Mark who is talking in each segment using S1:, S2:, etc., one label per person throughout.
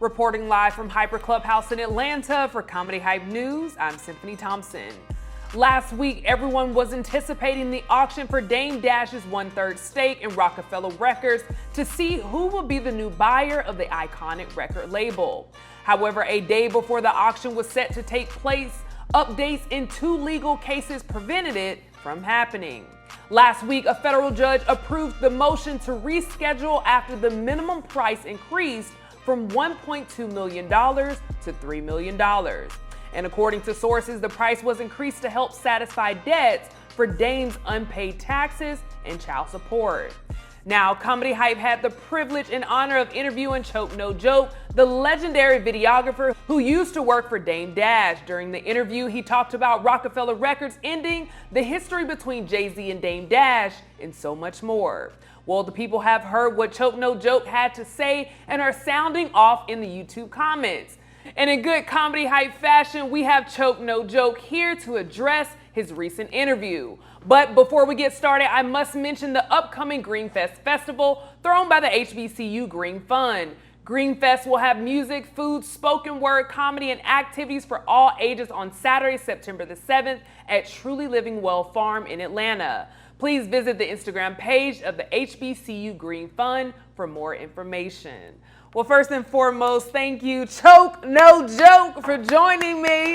S1: Reporting live from Hyper Clubhouse in Atlanta for Comedy Hype News, I'm Symphony Thompson. Last week, everyone was anticipating the auction for Dame Dash's one-third stake in Rockefeller Records to see who will be the new buyer of the iconic record label. However, a day before the auction was set to take place, updates in 2 legal cases prevented it from happening. Last week, a federal judge approved the motion to reschedule after the minimum price increased from $1.2 million to $3 million. And according to sources, the price was increased to help satisfy debts for Dame's unpaid taxes and child support. Now, Comedy Hype had the privilege and honor of interviewing Choke No Joke, the legendary videographer who used to work for Dame Dash. During the interview, he talked about Rockefeller Records ending, the history between Jay-Z and Dame Dash, and so much more. Well, the people have heard what Choke No Joke had to say and are sounding off in the YouTube comments. And in good Comedy Hype fashion, we have Choke No Joke here to address his recent interview. But before we get started, I must mention the upcoming Greenfest Festival thrown by the HBCU Green Fund. Greenfest will have music, food, spoken word, comedy, and activities for all ages on Saturday, September the 7th at Truly Living Well Farm in Atlanta. Please visit the Instagram page of the HBCU Green Fund for more information. Well, first and foremost, thank you, Choke No Joke, for joining me.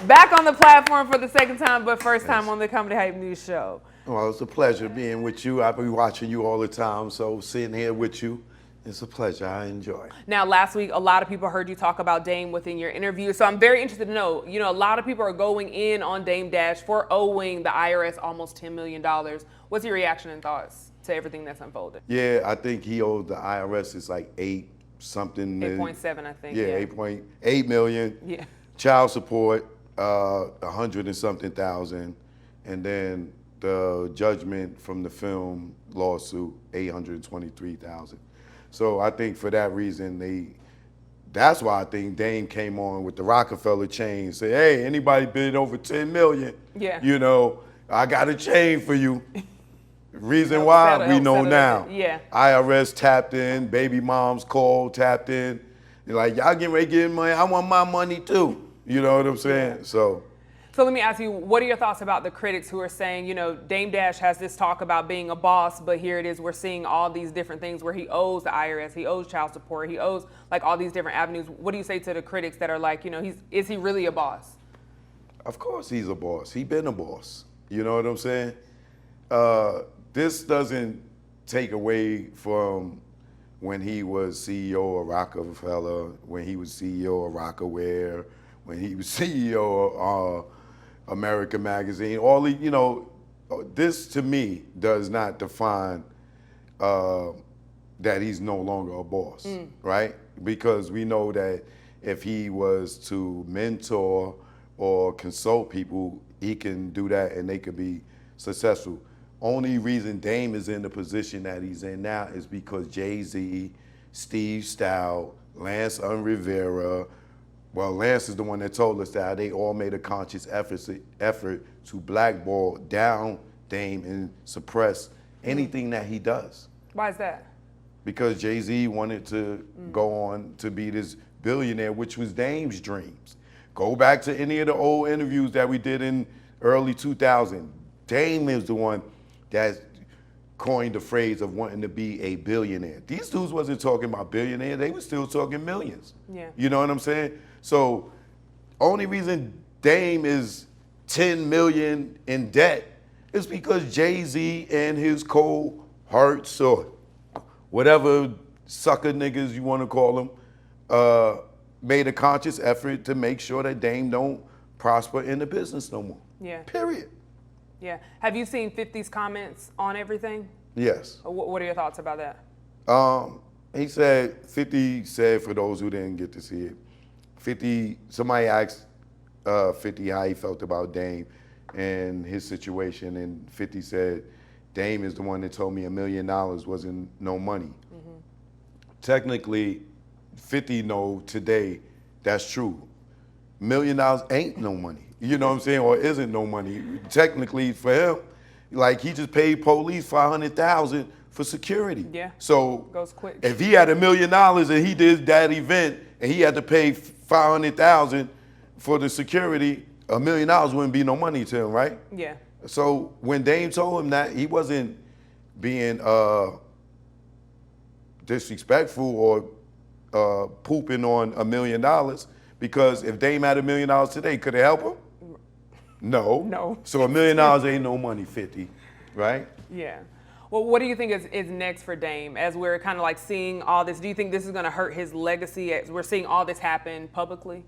S1: Back on the platform for the second time, but first time on the Comedy Hype News Show.
S2: Well, it's a pleasure being with you. I've been watching you all the time, so sitting here with you, it's a pleasure. I enjoy.
S1: Now, last week, a lot of people heard you talk about Dame within your interview, so I'm very interested to know, a lot of people are going in on Dame Dash for owing the IRS almost $10 million. What's your reaction and thoughts to everything that's unfolded?
S2: Yeah, I think he owed the IRS is like 8-something million.
S1: 8.7, I think.
S2: Yeah, 8.8 million.
S1: Yeah.
S2: Child support, 100 and something thousand, and then the judgment from the film lawsuit, 823,000. So I think for that reason, that's why I think Dame came on with the Rockefeller chain, say, hey, anybody bid over 10 million, I got a chain for you. Reason why, we know now.
S1: Yeah.
S2: IRS tapped in, baby moms called, tapped in. They're like, y'all getting ready to get money, I want my money too. You know what I'm saying?
S1: Yeah.
S2: So
S1: let me ask you, what are your thoughts about the critics who are saying, Dame Dash has this talk about being a boss, but here it is, we're seeing all these different things where he owes the IRS, he owes child support, he owes like all these different avenues. What do you say to the critics that are like, is he really a boss?
S2: Of course he's a boss. He's been a boss. You know what I'm saying? This doesn't take away from when he was CEO of Rockefeller, when he was CEO of Rockaware, when he was CEO of American Magazine. All the, this to me does not define that he's no longer a boss, right? Because we know that if he was to mentor or consult people, he can do that and they could be successful. Only reason Dame is in the position that he's in now is because Jay-Z, Steve Stout, Lance Rivera, well, Lance is the one that told us that they all made a conscious effort to blackball down Dame and suppress anything that he does.
S1: Why is that?
S2: Because Jay-Z wanted to go on to be this billionaire, which was Dame's dreams. Go back to any of the old interviews that we did in early 2000. Dame is the one that coined the phrase of wanting to be a billionaire. These dudes wasn't talking about billionaire, they were still talking millions.
S1: Yeah. You
S2: know what I'm saying? So only reason Dame is 10 million in debt is because Jay-Z and his cohorts or whatever sucker niggas you want to call them, made a conscious effort to make sure that Dame don't prosper in the business no more.
S1: Yeah.
S2: Period.
S1: Yeah. Have you seen 50's comments on everything?
S2: Yes.
S1: What are your thoughts about that?
S2: He said, 50 said, for those who didn't get to see it, 50, somebody asked 50 how he felt about Dame and his situation, and 50 said, Dame is the one that told me $1 million wasn't no money. Technically, 50 know today that's true. $1 million ain't no money. You know what I'm saying? Or isn't no money. Technically for him, like he just paid police $500,000 for security.
S1: Yeah.
S2: So
S1: Goes quick.
S2: if he had $1 million and he did that event and he had to pay $500,000 for the security, $1 million wouldn't be no money to him, right?
S1: Yeah.
S2: So when Dame told him that, he wasn't being disrespectful or pooping on $1 million, because if Dame had $1 million today, could it help him? No.
S1: No.
S2: So $1 million ain't no money, 50, right?
S1: Yeah. Well, what do you think is next for Dame as we're kind of like seeing all this? Do you think this is going to hurt his legacy as we're seeing all this happen publicly?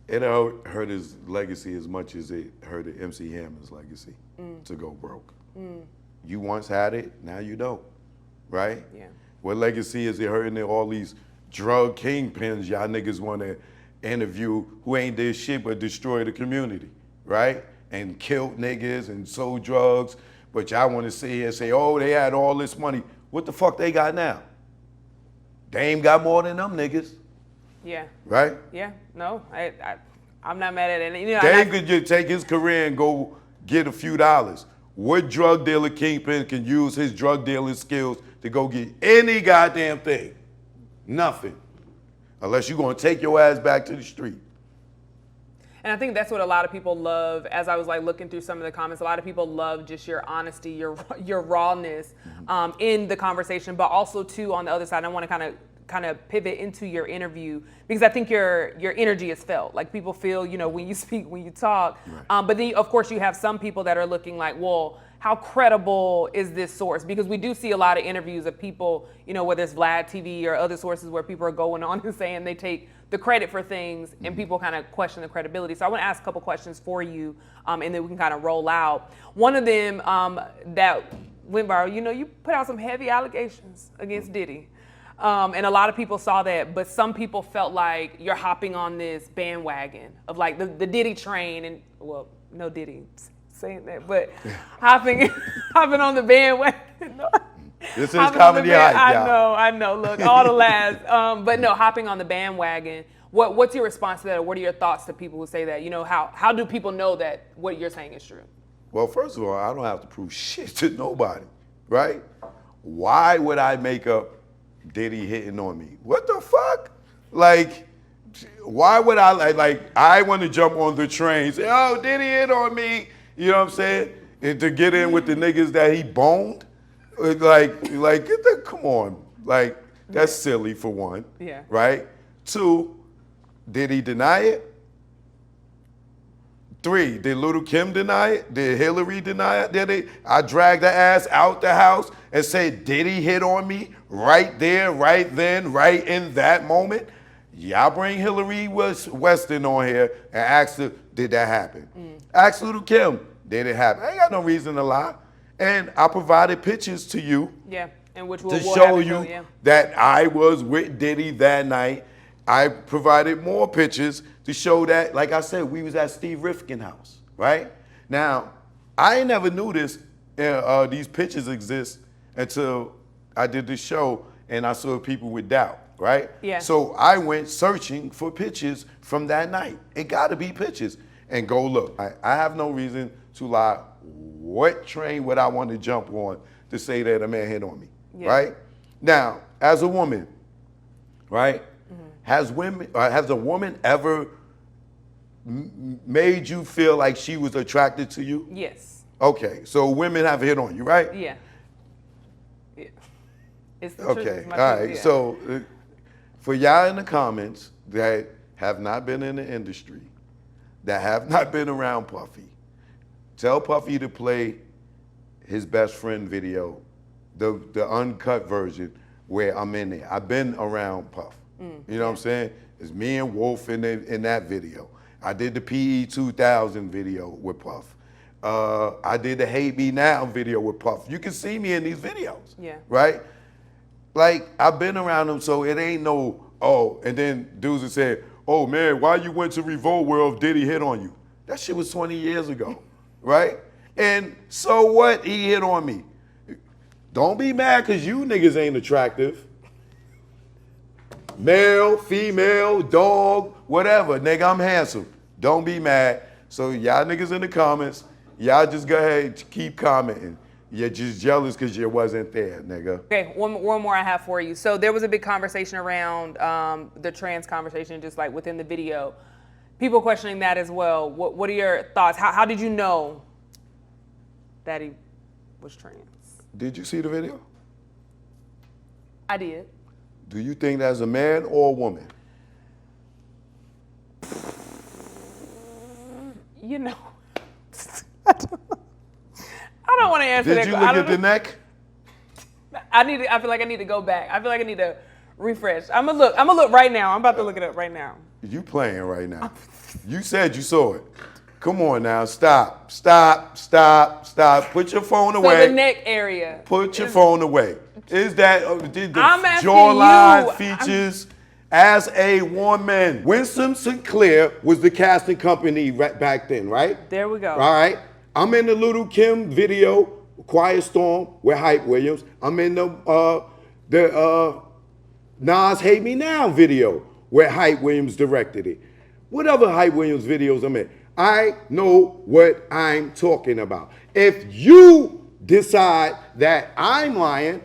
S2: It'll hurt his legacy as much as it hurted MC Hammer's legacy to go broke. You once had it, now you don't, right?
S1: Yeah.
S2: What legacy is it hurting all these drug kingpins y'all niggas want to interview who ain't did shit but destroy the community, right? And killed niggas and sold drugs, but y'all want to sit here and say, oh, they had all this money. What the fuck they got now? Dame got more than them niggas.
S1: Yeah.
S2: Right?
S1: Yeah. No, I'm not mad at it. You know,
S2: Dame could just take his career and go get a few dollars. What drug dealer kingpin can use his drug dealing skills to go get any goddamn thing? Nothing. Unless you're going to take your ass back to the street.
S1: And I think that's what a lot of people love. As I was like looking through some of the comments, a lot of people love just your honesty, your rawness in the conversation, but also too on the other side. I want to kind of pivot into your interview because I think your energy is felt. Like people feel, you know, when you speak, when you talk. Right. But then of course you have some people that are looking like, well, how credible is this source? Because we do see a lot of interviews of people, you know, whether it's Vlad TV or other sources where people are going on and saying they take the credit for things and people kind of question the credibility. So I want to ask a couple questions for you and then we can kind of roll out. One of them that went viral, you know, you put out some heavy allegations against Diddy. And a lot of people saw that, but some people felt like you're hopping on this bandwagon of like the Diddy train and, well, no Diddy saying that, but hopping on the bandwagon.
S2: This is comedy hype,
S1: I know. Look, all the laughs. But no, hopping on the bandwagon. What's your response to that? Or what are your thoughts to people who say that? You know, how do people know that what you're saying is true?
S2: Well, first of all, I don't have to prove shit to nobody, right? Why would I make up Diddy hitting on me? What the fuck? Like, why would I I want to jump on the train, say, oh, Diddy hit on me, you know what I'm saying? And to get in with the niggas that he boned? Come on. Like, that's silly for one.
S1: Yeah.
S2: Right? 2, did he deny it? 3, did Little Kim deny it? Did Hillary deny it? I dragged the ass out the house and said, did he hit on me right there, right then, right in that moment? Y'all bring Hillary Weston on here and ask her, did that happen? Ask Little Kim, did it happen? I ain't got no reason to lie. And I provided pictures to you.
S1: Yeah, and which
S2: to show you that I was with Diddy that night. I provided more pictures to show that, like I said, we was at Steve Rifkin's house, right? Now, I never knew this, these pictures exist until I did this show and I saw people with doubt, right?
S1: Yeah.
S2: So I went searching for pictures from that night. It gotta be pictures. And go look. I have no reason to lie. What train would I want to jump on to say that a man hit on me, right? Now, as a woman, right? Has a woman ever made you feel like she was attracted to you?
S1: Yes.
S2: Okay, so women have hit on you, right?
S1: Yeah. It's the
S2: okay,
S1: truth,
S2: all right.
S1: Yeah.
S2: So for y'all in the comments that have not been in the industry, that have not been around Puffy, tell Puffy to play his best friend video, the uncut version where I'm in there. I've been around Puff. You know what I'm saying? It's me and Wolf in that video. I did the PE 2000 video with Puff. I did the Hate Me Now video with Puff. You can see me in these videos, right? Like, I've been around them, so it ain't no, oh, and then dudes would say, oh man, why you went to Revolt World if Diddy hit on you? That shit was 20 years ago, right? And so what? He hit on me. Don't be mad because you niggas ain't attractive. Male, female, dog, whatever. Nigga, I'm handsome. Don't be mad. So y'all niggas in the comments, y'all just go ahead and keep commenting. You're just jealous because you wasn't there, nigga.
S1: Okay, one more I have for you. So there was a big conversation around the trans conversation, just like within the video. People questioning that as well. What are your thoughts? How did you know that he was trans?
S2: Did you see the video?
S1: I did.
S2: Do you think that's a man or a woman?
S1: You know, I don't want to answer that.
S2: Did you look at the neck?
S1: I feel like I need to go back. I feel like I need to refresh. I'm gonna look right now. I'm about to look it up right now.
S2: You playing right now. You said you saw it. Come on now, stop. Put your phone away.
S1: So the neck area.
S2: Put your phone away. Is that did the
S1: I'm asking
S2: jawline
S1: you.
S2: features as a woman? Winston Sinclair was the casting company back then, right?
S1: There we go.
S2: All right. I'm in the Little Kim video, Quiet Storm, with Hype Williams. I'm in the Nas Hate Me Now video, where Hype Williams directed it. Whatever Hype Williams videos I'm in, I know what I'm talking about. If you decide that I'm lying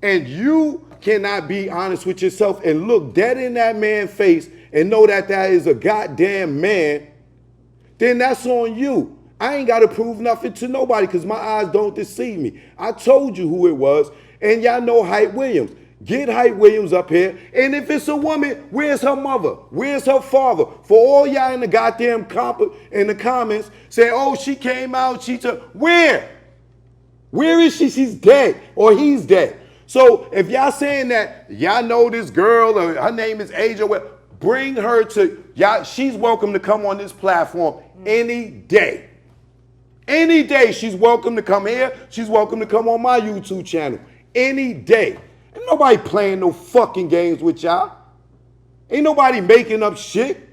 S2: and you cannot be honest with yourself and look dead in that man's face and know that that is a goddamn man, then that's on you. I ain't got to prove nothing to nobody because my eyes don't deceive me. I told you who it was, and y'all know Hype Williams. Get Hype Williams up here, and if it's a woman, where's her mother? Where's her father? For all y'all in the goddamn in the comments saying, oh, she came out, she took, where? Where is she? She's dead, or he's dead. So if y'all saying that y'all know this girl, or her name is Asia, bring her to, y'all, she's welcome to come on this platform any day. Any day she's welcome to come here. She's welcome to come on my YouTube channel. Any day. Ain't nobody playing no fucking games with y'all. Ain't nobody making up shit.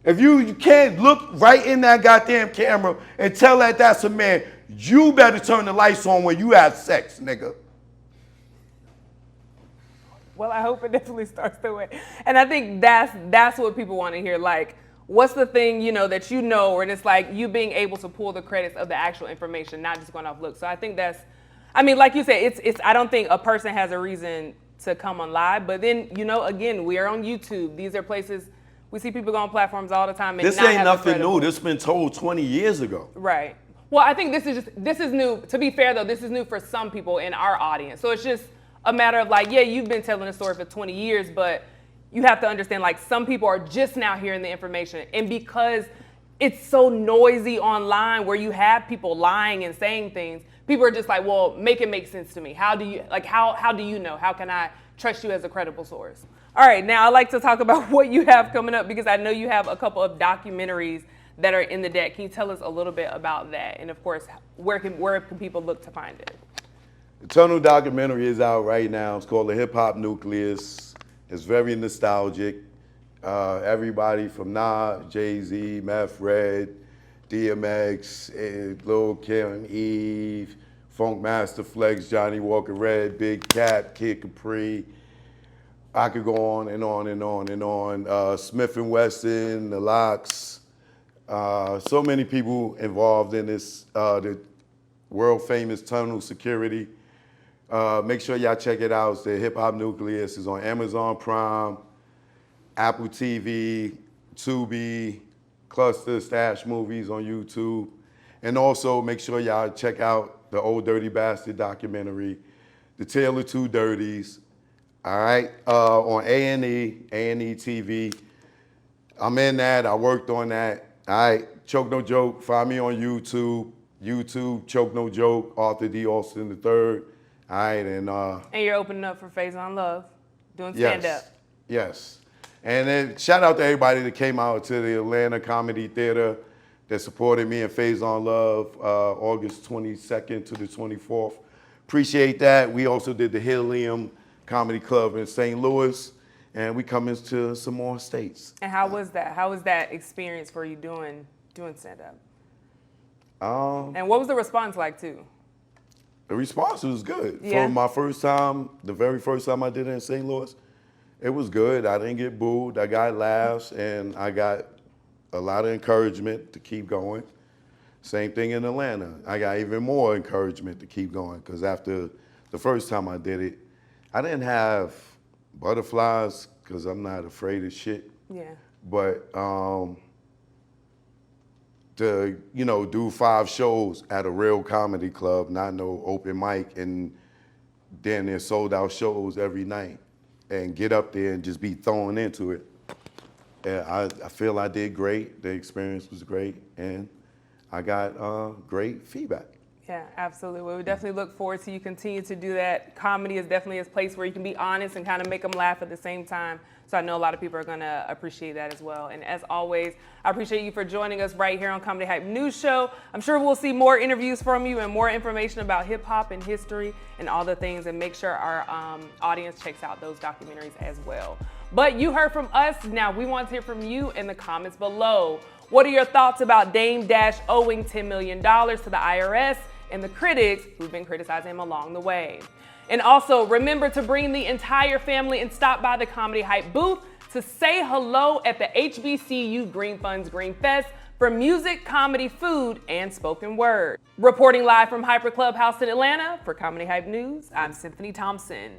S2: If you can't look right in that goddamn camera and tell that that's a man, you better turn the lights on when you have sex, nigga.
S1: Well, I hope it definitely starts that way. And I think that's what people want to hear. Like, what's the thing, that and it's like you being able to pull the credits of the actual information, not just going off looks. So I think like you said, it's I don't think a person has a reason to come on live, but then, again, we are on YouTube. These are places, we see people go on platforms all the time. And
S2: this ain't nothing new. This been told 20 years ago.
S1: Right. Well, I think this is new. To be fair, though, this is new for some people in our audience. So it's just a matter of like, yeah, you've been telling the story for 20 years, but you have to understand, like, some people are just now hearing the information. And because it's so noisy online where you have people lying and saying things, people are just like, well, make it make sense to me. How do you know? How can I trust you as a credible source? All right, now I'd like to talk about what you have coming up, because I know you have a couple of documentaries that are in the deck. Can you tell us a little bit about that? And of course, where can people look to find it?
S2: The Tunnel documentary is out right now. It's called The Hip Hop Nucleus. It's very nostalgic. Everybody from Nas, Jay-Z, Meth Red, DMX, Lil Kim, Eve, Funk Master Flex, Johnny Walker Red, Big Cap, Kid Capri. I could go on and on and on and on. Smith & Wesson, The Lox. So many people involved in this, the world famous Tunnel security. Make sure y'all check it out. It's The Hip Hop Nucleus. It's on Amazon Prime, Apple TV, Tubi, Cluster, Stash Movies on YouTube. And also make sure y'all check out the Old Dirty Bastard documentary, The Tale of Two Dirties, all right, on A&E TV. I'm in that, I worked on that. All right, Choke No Joke, find me on YouTube, Choke No Joke, Arthur D. Austin III. All right, and
S1: you're opening up for Faison Love, doing stand-up.
S2: Yes. And then shout out to everybody that came out to the Atlanta Comedy Theater that supported me and Faison Love, August 22nd to the 24th. Appreciate that. We also did the Helium Comedy Club in St. Louis, and we come into some more states.
S1: And how was that? How was that experience for you doing stand-up? And what was the response like, too?
S2: The response was good.
S1: Yeah.
S2: For my first time, the very first time I did it in St. Louis, it was good. I didn't get booed. I got laughs, and I got a lot of encouragement to keep going. Same thing in Atlanta. I got even more encouragement to keep going because after the first time I did it, I didn't have butterflies because I'm not afraid of shit.
S1: Yeah.
S2: But to, do 5 shows at a real comedy club, not no open mic, and then there's sold out shows every night, and get up there and just be thrown into it. And I feel I did great. The experience was great, and I got great feedback.
S1: Yeah, absolutely. Well, we definitely look forward to you continue to do that. Comedy is definitely a place where you can be honest and kind of make them laugh at the same time. So I know a lot of people are going to appreciate that as well. And as always, I appreciate you for joining us right here on Comedy Hype News Show. I'm sure we'll see more interviews from you and more information about hip hop and history and all the things. And make sure our audience checks out those documentaries as well. But you heard from us. Now we want to hear from you in the comments below. What are your thoughts about Dame Dash owing $10 million to the IRS and the critics who've been criticizing him along the way? And also, remember to bring the entire family and stop by the Comedy Hype booth to say hello at the HBCU Green Funds Greenfest for music, comedy, food, and spoken word. Reporting live from Hyper Clubhouse in Atlanta for Comedy Hype News, I'm Symphony Thompson.